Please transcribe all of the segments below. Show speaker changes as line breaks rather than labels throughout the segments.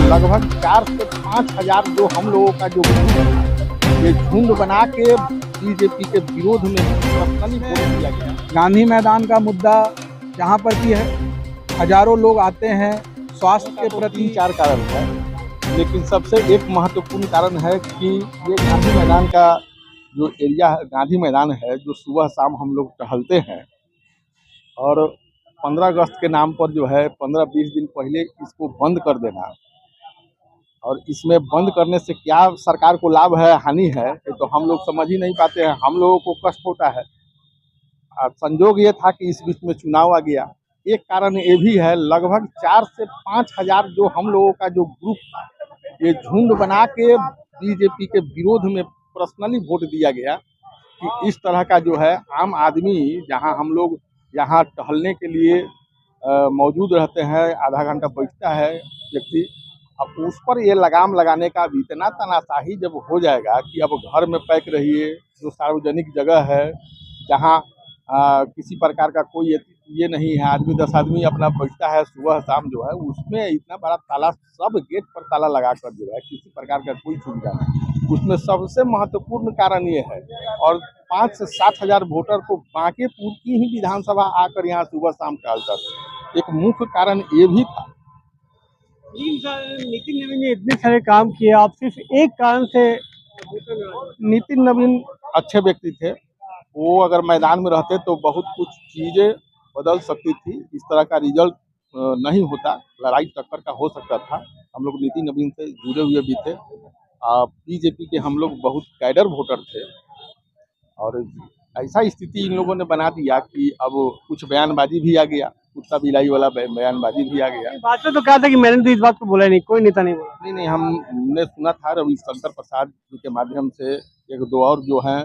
लगभग 4 से 5 हजार जो हम लोगों का जो ग्रुप था, ये झुंड बना के बीजेपी के विरोध में पर्सनली वोट दिया गया।
गांधी मैदान का मुद्दा जहाँ पर कि है, हजारों लोग आते हैं स्वास्थ्य के प्रति।
3-4 कारण है, लेकिन सबसे एक महत्वपूर्ण कारण है कि ये गांधी मैदान का जो एरिया है, गांधी मैदान है, जो सुबह शाम हम लोग टहलते हैं, और 15 अगस्त के नाम पर जो है 15-20 दिन पहले इसको बंद कर देना, और इसमें बंद करने से क्या सरकार को लाभ है हानि है, ये तो हम लोग समझ ही नहीं पाते हैं। हम लोगों को कष्ट होता है। संजोग ये था कि इस बीच में चुनाव आ गया। एक कारण ये भी है, लगभग 4 से 5 हजार जो हम लोगों का जो ग्रुप था, ये झुंड बना के बीजेपी के विरोध में पर्सनली वोट दिया गया कि इस तरह का जो है आम आदमी, जहां हम लोग यहाँ टहलने के लिए मौजूद रहते हैं, आधा घंटा बैठता है व्यक्ति, अब उस पर ये लगाम लगाने का भी इतना तानाशाही जब हो जाएगा कि अब घर में पैक रहिए, जो सार्वजनिक जगह है जहाँ किसी प्रकार का कोई ये नहीं है, आदमी 10 आदमी अपना बैठता है सुबह शाम जो है, उसमें इतना बड़ा ताला, सब गेट पर ताला लगाकर जो है किसी प्रकार का कोई सुविधा नहीं। उसमें सबसे महत्वपूर्ण कारण ये है, और 5 से 7 हजार वोटर को बांकीपुर की ही विधानसभा आकर यहाँ सुबह शाम टहलता था। एक मुख्य कारण ये भी था।
नितिन नवीन ने इतने सारे काम किए, आप सिर्फ एक कारण से।
नितिन नवीन अच्छे व्यक्ति थे, वो अगर मैदान में रहते तो बहुत कुछ चीज़ें बदल सकती थी। इस तरह का रिजल्ट नहीं होता, लड़ाई टक्कर का हो सकता था। हम लोग नितिन नवीन से जुड़े हुए भी थे। बीजेपी के हम लोग बहुत कैडर वोटर थे, और ऐसा स्थिति इन लोगों ने बना दिया कि अब कुछ बयानबाजी भी आ गया, कुत्ता बिलाई वाला बयानबाजी भी आ गया।
बात में तो कहा था कि मैंने तो इस बात को बोला नहीं, कोई नेता नहीं बोला।
नहीं, हमने सुना था रविशंकर प्रसाद जी के माध्यम से, एक दो और जो हैं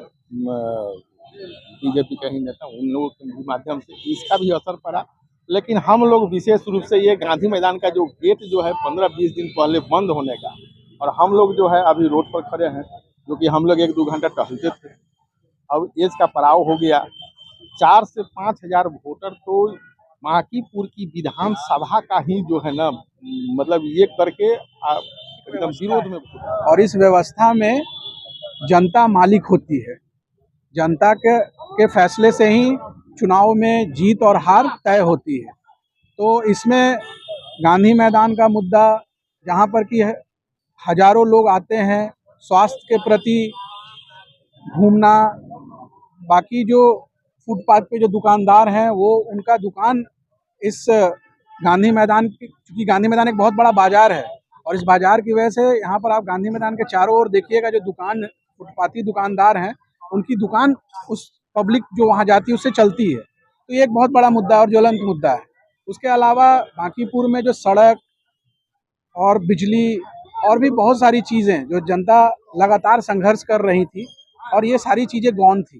बीजेपी के ही नेता, उन लोगों के माध्यम से इसका भी असर पड़ा। लेकिन हम लोग विशेष रूप से ये गांधी मैदान का जो गेट जो है 15-20 दिन पहले बंद होने का, और हम लोग जो है अभी रोड पर खड़े हैं, जो कि हम लोग 1-2 घंटा टहलते थे, अब एज का पड़ाव हो गया। 4 से 5 हजार वोटर तो बांकीपुर की विधानसभा का ही जो है ना, मतलब ये करके एकदम विरोध में।
और इस व्यवस्था में जनता मालिक होती है, जनता के फैसले से ही चुनाव में जीत और हार तय होती है। तो इसमें गांधी मैदान का मुद्दा जहां पर कि हजारों लोग आते हैं स्वास्थ्य के प्रति घूमना, बाकी जो फुटपाथ पे जो दुकानदार हैं वो उनका दुकान इस गांधी मैदान की, क्योंकि गांधी मैदान एक बहुत बड़ा बाजार है, और इस बाजार की वजह से यहाँ पर आप गांधी मैदान के चारों ओर देखिएगा, जो दुकान फुटपाथी दुकानदार हैं उनकी दुकान उस पब्लिक जो वहाँ जाती है उससे चलती है। तो ये एक बहुत बड़ा मुद्दा और ज्वलंत मुद्दा है। उसके अलावा बांकीपुर में जो सड़क और बिजली और भी बहुत सारी चीज़ें जो जनता लगातार संघर्ष कर रही थी, और ये सारी चीज़ें गौन थी।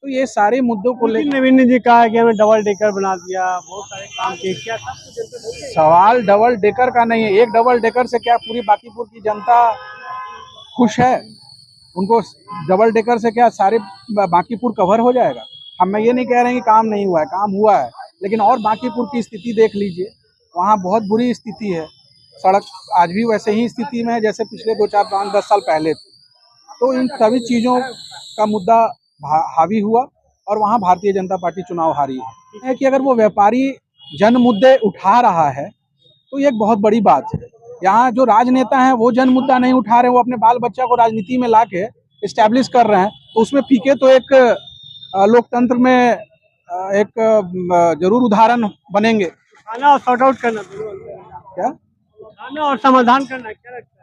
तो ये सारे मुद्दों को लेकर
नवीन ने जी कहा कि हमें डबल डेकर बना दिया, बहुत सारे काम किए। क्या
सवाल डबल डेकर का नहीं है। एक डबल डेकर से क्या पूरी बांकीपुर की जनता खुश है? उनको डबल डेकर से क्या सारे बांकीपुर कवर हो जाएगा? हम ये नहीं कह रहे हैं कि काम नहीं हुआ है, काम हुआ है, लेकिन और बांकीपुर की स्थिति देख लीजिए, वहाँ बहुत बुरी स्थिति है। सड़क आज भी वैसे ही स्थिति में है जैसे पिछले 2-4-5-10 साल पहले थे। तो इन सभी चीज़ों का मुद्दा हावी हुआ, और वहाँ भारतीय जनता पार्टी चुनाव हारी है। कि अगर वो व्यापारी जन मुद्दे उठा रहा है तो ये एक बहुत बड़ी बात है। यहाँ जो राजनेता हैं वो जन मुद्दा नहीं उठा रहे, वो अपने बाल बच्चा को राजनीति में ला के इस्टेब्लिश कर रहे हैं, तो उसमें फीके तो एक लोकतंत्र में एक जरूर उदाहरण बनेंगे।
खाना और सॉर्ट आउट करना,
क्या
खाना और समाधान करना, क्या लगता है?